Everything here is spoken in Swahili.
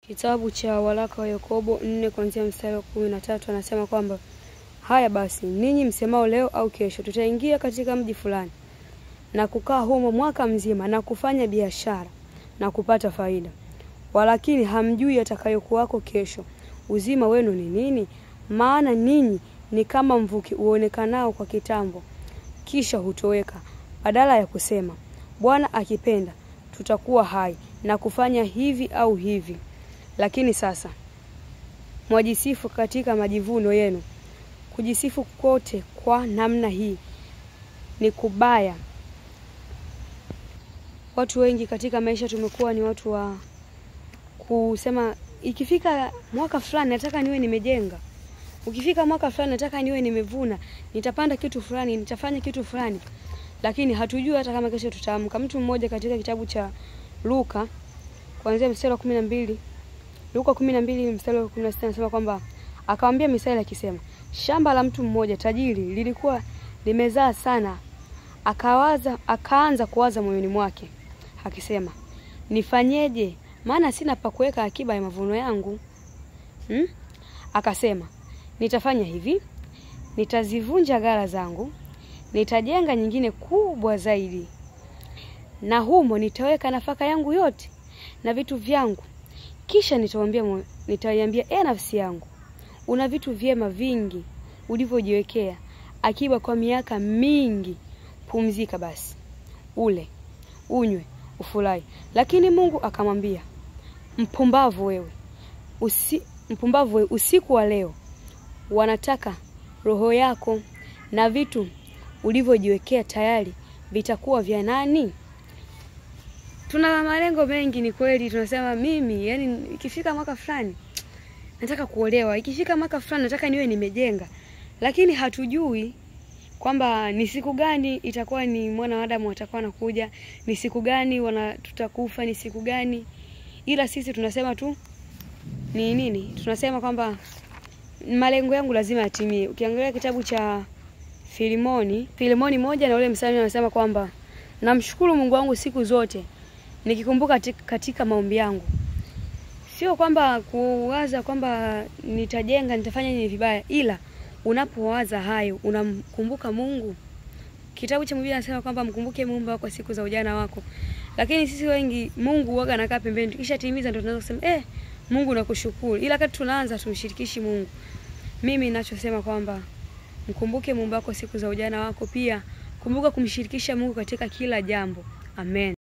Kitabu cha waraka wa Yakobo 4 kuanzia mstari wa 13 anasema kwamba haya basi ninyi msemao leo au kesho tutaingia katika mji fulani na kukaa humo mwaka mzima na kufanya biashara na kupata faida, walakini hamjui yatakayokuwako kesho. Uzima wenu ni nini? Maana ninyi ni kama mvuki uonekanao kwa kitambo kisha hutoweka. Badala ya kusema Bwana akipenda tutakuwa hai na kufanya hivi au hivi, lakini sasa mwajisifu katika majivuno yenu. Kujisifu kote kwa namna hii ni kubaya. Watu wengi katika maisha tumekuwa ni watu wa kusema ikifika mwaka fulani nataka niwe nimejenga. Ukifika mwaka fulani nataka niwe nimevuna, nitapanda kitu fulani, nitafanya kitu fulani. Lakini hatujui hata kama kesho tutaamka. Mtu mmoja katika kitabu cha Luka kuanzia mstari wa 12, Luka 12 mstari wa 16 anasema kwamba akamwambia Misali akisema, shamba la mtu mmoja tajiri lilikuwa limezaa sana. Akaanza kuwaza moyoni mwake akisema, nifanyeje? Maana sina pa kuweka akiba ya mavuno yangu. Akasema, nitafanya hivi, nitazivunja ghala zangu, nitajenga nyingine kubwa zaidi, na humo nitaweka nafaka yangu yote na vitu vyangu. Kisha nitaiambia nafsi yangu, una vitu vyema vingi ulivyojiwekea akiba kwa miaka mingi. Pumzika basi, ule, unywe, ufurahi. Lakini Mungu akamwambia, mpumbavu wewe, usiku wa leo wanataka roho yako, na vitu ulivyojiwekea tayari vitakuwa vya nani? Tuna malengo mengi, ni kweli. Tunasema mimi ikifika mwaka fulani nataka kuolewa, ikifika mwaka fulani nataka niwe nimejenga, lakini hatujui kwamba ni siku gani itakuwa ni mwana wa Adamu atakuwa anakuja, ni siku gani tutakufa, ni siku gani. Ila sisi tunasema tu ni nini? Tunasema kwamba malengo yangu lazima yatimie. Ukiangalia kitabu cha Filemoni 1 na ule mstari anasema kwamba namshukuru Mungu wangu siku zote nikikumbuka katika maombi yangu. Sio kwamba kuwaza kwamba nitajenga, nitafanya nini vibaya, ila unapowaza hayo unamkumbuka Mungu. Kitabu cha Biblia anasema kwamba mkumbuke Muumba wako siku za ujana wako. Lakini sisi wengi Mungu huaga anakaa pembeni, kisha timiza ndio tunaweza kusema Mungu nakushukuru. Ila wakati tunaanza tumshirikishi Mungu. Mimi ninachosema kwamba mkumbuke Muumba wako siku za ujana wako, pia kumbuka kumshirikisha Mungu katika kila jambo. Amen.